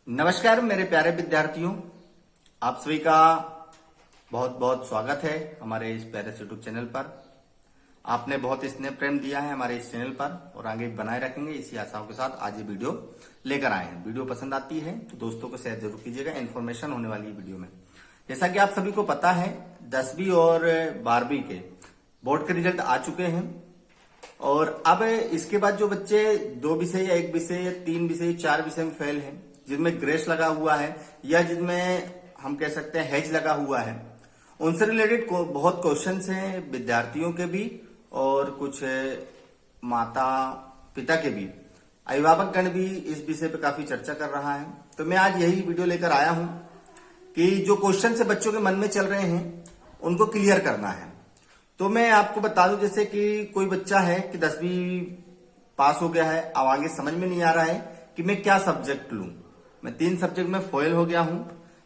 नमस्कार मेरे प्यारे विद्यार्थियों, आप सभी का बहुत बहुत स्वागत है हमारे इस प्यारे से यूट्यूब चैनल पर। आपने बहुत स्नेह प्रेम दिया है हमारे इस चैनल पर और आगे बनाए रखेंगे इसी आशाओं के साथ आज ये वीडियो लेकर आए हैं। वीडियो पसंद आती है तो दोस्तों को शेयर जरूर कीजिएगा, इन्फॉर्मेशन होने वाली है वीडियो में। जैसा कि आप सभी को पता है 10वीं और 12वीं के बोर्ड के रिजल्ट आ चुके हैं और अब इसके बाद जो बच्चे 2 विषय या 1 विषय या 3 विषय 4 विषय में फेल हैं, जिनमें ग्रेस लगा हुआ है या जिनमें हम कह सकते हैं हेज लगा हुआ है, उनसे रिलेटेड बहुत क्वेश्चंस हैं विद्यार्थियों के भी और कुछ माता पिता के भी। अभिभावकगण भी इस विषय पे काफी चर्चा कर रहा है, तो मैं आज यही वीडियो लेकर आया हूं कि जो क्वेश्चन से बच्चों के मन में चल रहे हैं उनको क्लियर करना है। तो मैं आपको बता दूं, जैसे कि कोई बच्चा है कि 10वीं पास हो गया है, अब आगे समझ में नहीं आ रहा है कि मैं क्या सब्जेक्ट लूं। मैं 3 सब्जेक्ट में फेल हो गया हूं,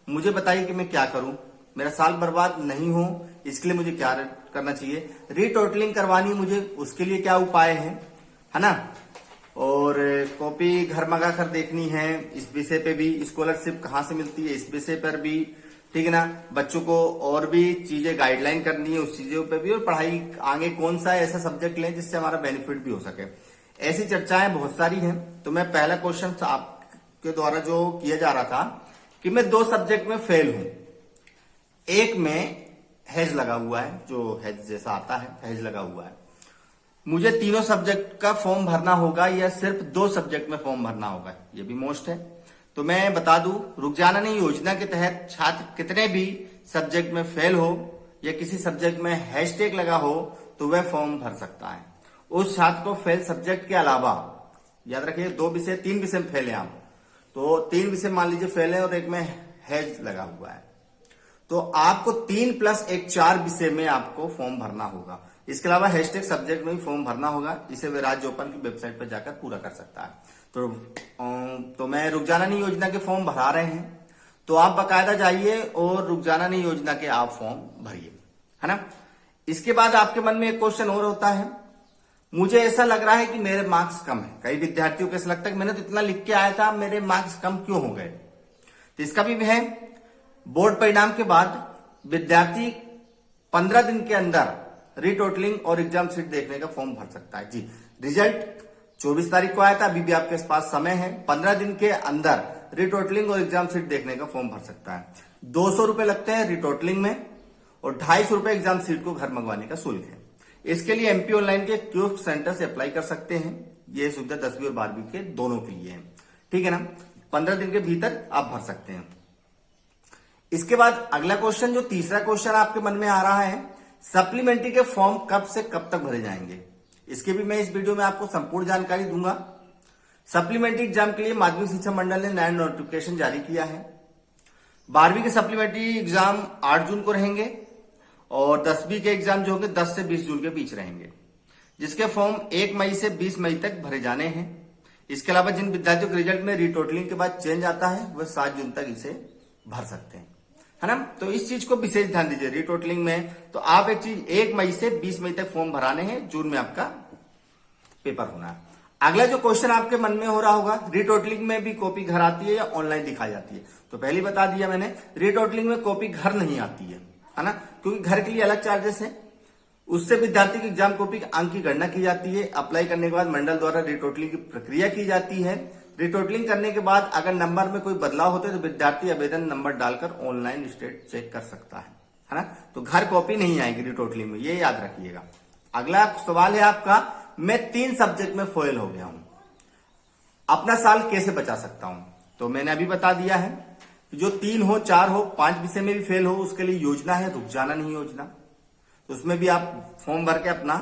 मुझे बताइए कि मैं क्या करूं, मेरा साल बर्बाद नहीं हो इसके लिए मुझे क्या करना चाहिए, रीटोटलिंग करवानी है मुझे, उसके लिए क्या उपाय है ना। और कॉपी घर मंगा कर देखनी है, इस विषय पे भी स्कॉलरशिप कहाँ से मिलती है इस विषय पर भी, ठीक है ना। बच्चों को और भी चीजें गाइडलाइन करनी है उस चीजों पे भी, और पढ़ाई आगे कौन सा ऐसा सब्जेक्ट लें जिससे हमारा बेनिफिट भी हो सके। ऐसी चर्चाएं बहुत सारी हैं। तो मैं पहला क्वेश्चन आपके द्वारा जो किया जा रहा था कि मैं 2 सब्जेक्ट में फेल हूं, एक में हेज लगा हुआ है, जो हेज जैसा आता है हेज लगा हुआ है, मुझे तीनों सब्जेक्ट का फॉर्म भरना होगा या सिर्फ 2 सब्जेक्ट में फॉर्म भरना होगा, ये भी मोस्ट है। तो मैं बता दूं, रुक जाना नहीं योजना के तहत छात्र कितने भी सब्जेक्ट में फेल हो या किसी सब्जेक्ट में हैशटैग लगा हो तो वह फॉर्म भर सकता है। उस छात्र को फेल सब्जेक्ट के अलावा, याद रखिए 2 विषय 3 विषय में फेल है आप, तो 3 विषय मान लीजिए फेल है और एक में हैज लगा हुआ है, तो आपको 3 + 1 4 विषय में आपको फॉर्म भरना होगा। इसके अलावा हैशटैग सब्जेक्ट में भी फॉर्म भरना होगा, इसे वे राज्य ओपन की वेबसाइट पर जाकर पूरा कर सकता है। तो मैं रुक जाना नहीं योजना के फॉर्म भरा रहे हैं, तो आप बाकायदा जाइए और रुक जाना नहीं योजना के आप फॉर्म भरिए, है ना। इसके बाद आपके मन में एक क्वेश्चन और होता है, मुझे ऐसा लग रहा है कि मेरे मार्क्स कम है। कई विद्यार्थियों को ऐसा लगता है कि मैंने तो इतना लिख के आया था, मेरे मार्क्स कम क्यों हो गए। तो इसका भी है, बोर्ड परिणाम के बाद विद्यार्थी 15 दिन के अंदर रीटोटलिंग और एग्जाम सीट देखने का फॉर्म भर सकता है। जी, रिजल्ट 24 तारीख को आया था, अभी भी आपके पास समय है, 15 दिन के अंदर रिटोटलिंग और एग्जाम सीट देखने का फॉर्म भर सकता है। 200 रुपए लगते हैं रिटोटलिंग में और 250 रुपए एग्जाम सीट को घर मंगवाने का शुल्क है। इसके लिए एमपी ऑनलाइन के क्यूब सेंटर से अप्लाई कर सकते हैं। यह सुविधा 10वीं और 12वीं के दोनों के लिए है, ठीक है ना। 15 दिन के भीतर आप भर सकते हैं। इसके बाद अगला क्वेश्चन, जो तीसरा क्वेश्चन आपके मन में आ रहा है, सप्लीमेंट्री के फॉर्म कब से कब तक भरे जाएंगे। इसके भी मैं इस वीडियो में आपको संपूर्ण जानकारी दूंगा। सप्लीमेंट्री एग्जाम के लिए माध्यमिक शिक्षा मंडल ने नया नोटिफिकेशन जारी किया है। 12वीं के सप्लीमेंट्री एग्जाम 8 जून को रहेंगे और 10वीं के एग्जाम जो होंगे 10 से 20 जून के बीच रहेंगे, जिसके फॉर्म 1 मई से 20 मई तक भरे जाने हैं। इसके अलावा जिन विद्यार्थियों के रिजल्ट में रिटोटलिंग के बाद चेंज आता है वह 7 जून तक इसे भर सकते हैं, है ना। तो इस चीज को विशेष ध्यान दीजिए। रिटोटलिंग में तो आप एक चीज 1 मई से 20 मई तक फॉर्म भराने हैं, जून में आपका पेपर होना है। अगला जो क्वेश्चन आपके मन में हो रहा होगा, रिटोटलिंग में भी कॉपी घर आती है या ऑनलाइन दिखाई जाती है। तो पहले बता दिया मैंने, रिटोटलिंग में कॉपी घर नहीं आती है ना, क्योंकि घर के लिए अलग चार्जेस है। उससे विद्यार्थी की एग्जाम कॉपी अंक की गणना की जाती है। अप्लाई करने के बाद मंडल द्वारा रिटोटलिंग की प्रक्रिया की जाती है। रिटोटलिंग करने के बाद अगर नंबर में कोई बदलाव होते तो विद्यार्थी आवेदन नंबर डालकर ऑनलाइन स्टेट चेक कर सकता है ना। तो घर कॉपी नहीं आएगी रिटोटलिंग में, ये याद रखिएगा। अगला सवाल है आपका, मैं 3 सब्जेक्ट में फेल हो गया हूं, अपना साल कैसे बचा सकता हूं। तो मैंने अभी बता दिया है कि जो 3 हो 4 हो 5 विषय में भी फेल हो, उसके लिए योजना है रुक जाना नहीं योजना, तो उसमें भी आप फॉर्म भर के अपना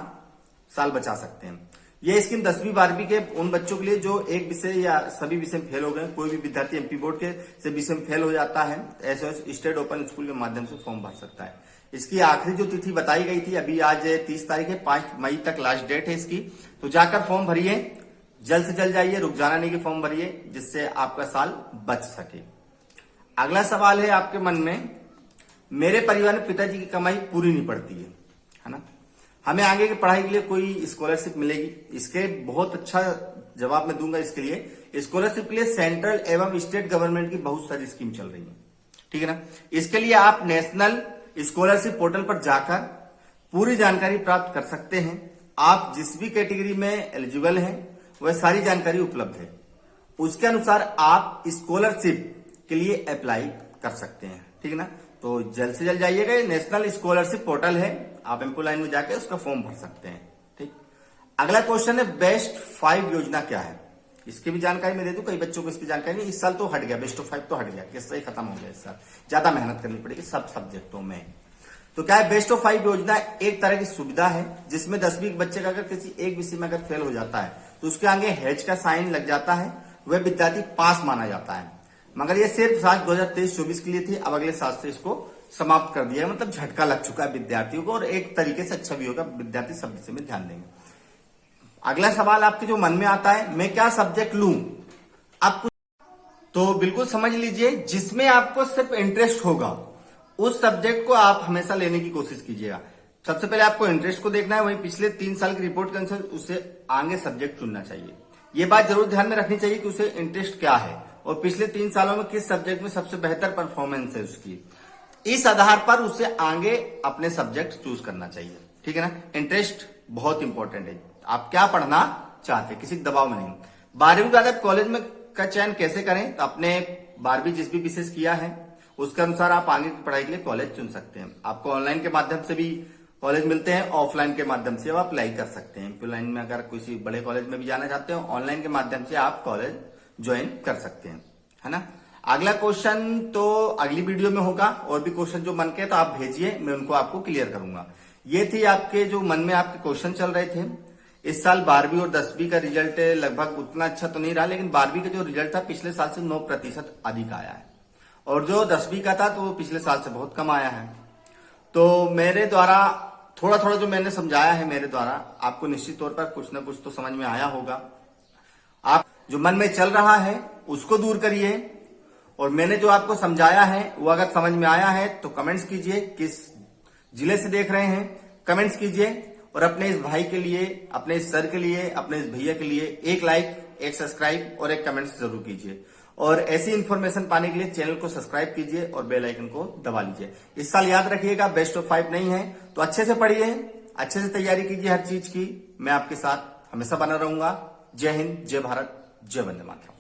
साल बचा सकते हैं। ये स्कीम 10वीं 12वीं के उन बच्चों के लिए जो एक विषय या सभी विषय में फेल हो गए। कोई भी विद्यार्थी एमपी बोर्ड के से विषय में फेल हो जाता है, ऐसे स्टेट ओपन स्कूल के माध्यम से फॉर्म भर सकता है। इसकी आखिरी जो तिथि बताई गई थी, अभी आज 30 तारीख है, 5 मई तक लास्ट डेट है इसकी। तो जाकर फॉर्म भरिए, जल्द से जल्द जाइए, रुक जाना नहीं कि फॉर्म भरिए, जिससे आपका साल बच सके। अगला सवाल है आपके मन में, मेरे परिवार में पिताजी की कमाई पूरी नहीं पड़ती है ना, हमें आगे की पढ़ाई के लिए कोई स्कॉलरशिप मिलेगी। इसके बहुत अच्छा जवाब मैं दूंगा इसके लिए। स्कॉलरशिप के लिए सेंट्रल एवं स्टेट गवर्नमेंट की बहुत सारी स्कीम चल रही है, ठीक है ना। इसके लिए आप नेशनल स्कॉलरशिप पोर्टल पर जाकर पूरी जानकारी प्राप्त कर सकते हैं। आप जिस भी कैटेगरी में एलिजिबल हैं वह सारी जानकारी उपलब्ध है। उसके अनुसार आप स्कॉलरशिप के लिए अप्लाई कर सकते हैं, ठीक है ना। तो जल्द से जल्द जाइएगा, नेशनल स्कॉलरशिप पोर्टल है, आप एम्प्लॉय लाइन में जाकर उसका फॉर्म भर सकते हैं, ठीक। अगला क्वेश्चन है बेस्ट 5 योजना क्या है। इसकी भी जानकारी मैं दे दूं, कई बच्चों को इसकी जानकारी नहीं। इस साल तो हट गया, बेस्ट ऑफ 5 तो हट गया, किस्सा ही खत्म हो गया। इस साल ज्यादा मेहनत करनी पड़ेगी सब सब्जेक्टों में। तो क्या है बेस्ट ऑफ 5 योजना? एक तरह की सुविधा है जिसमें 10वीं के बच्चे का अगर किसी एक विषय में अगर फेल हो जाता है तो उसके आगे हेच का साइन लग जाता है, वह विद्यार्थी पास माना जाता है। मगर ये सिर्फ साल 2023-24 के लिए थी, अब अगले साल से इसको समाप्त कर दिया है। मतलब झटका लग चुका है विद्यार्थियों को, और एक तरीके से अच्छा भी होगा, विद्यार्थी सब विषय में ध्यान देंगे। अगला सवाल आपके जो मन में आता है, मैं क्या सब्जेक्ट लूं? आप तो बिल्कुल समझ लीजिए, जिसमें आपको सिर्फ इंटरेस्ट होगा उस सब्जेक्ट को आप हमेशा लेने की कोशिश कीजिएगा। सबसे पहले आपको इंटरेस्ट को देखना है, वही पिछले 3 साल की रिपोर्ट के अनुसार उसे आगे सब्जेक्ट चुनना चाहिए। ये बात जरूर ध्यान में रखनी चाहिए कि उसे इंटरेस्ट क्या है और पिछले 3 सालों में किस सब्जेक्ट में सबसे बेहतर परफॉर्मेंस है उसकी। इस आधार पर उसे आगे अपने सब्जेक्ट चूज करना चाहिए, ठीक है ना। इंटरेस्ट बहुत इंपॉर्टेंट है, आप क्या पढ़ना चाहते हैं, किसी दबाव में नहीं। 12वीं के बाद आप कॉलेज में का चयन कैसे करें? तो अपने 12वीं जिस भी विशेष किया है उसके अनुसार आप आगे की पढ़ाई के लिए कॉलेज चुन सकते हैं। आपको ऑनलाइन के माध्यम से भी कॉलेज मिलते हैं, ऑफलाइन के माध्यम से आप अप्लाई कर सकते हैं। ऑनलाइन में अगर किसी बड़े कॉलेज में भी जाना चाहते हो, ऑनलाइन के माध्यम से आप कॉलेज ज्वाइन कर सकते हैं, है ना। अगला क्वेश्चन तो अगली वीडियो में होगा, और भी क्वेश्चन जो मन के तो आप भेजिए, मैं उनको आपको क्लियर करूंगा। ये थी आपके जो मन में आपके क्वेश्चन चल रहे थे। इस साल 12वीं और 10वीं का रिजल्ट लगभग उतना अच्छा तो नहीं रहा, लेकिन 12वीं का जो रिजल्ट था पिछले साल से 9% अधिक आया है, और जो 10वीं का था तो वो पिछले साल से बहुत कम आया है। तो मेरे द्वारा थोड़ा थोड़ा जो मैंने समझाया है, मेरे द्वारा आपको निश्चित तौर पर कुछ ना कुछ तो समझ में आया होगा। आप जो मन में चल रहा है उसको दूर करिए, और मैंने जो आपको समझाया है वो अगर समझ में आया है तो कमेंट्स कीजिए, किस जिले से देख रहे हैं कमेंट्स कीजिए, और अपने इस भाई के लिए, अपने इस सर के लिए, अपने इस भैया के लिए एक लाइक, एक सब्सक्राइब और एक कमेंट्स जरूर कीजिए। और ऐसी इंफॉर्मेशन पाने के लिए चैनल को सब्सक्राइब कीजिए और बेल आइकन को दबा लीजिए। इस साल याद रखिएगा बेस्ट ऑफ 5 नहीं है, तो अच्छे से पढ़िए, अच्छे से तैयारी कीजिए हर चीज की। मैं आपके साथ हमेशा बना रहूंगा। जय हिंद, जय भारत, जय वंदे मातरम।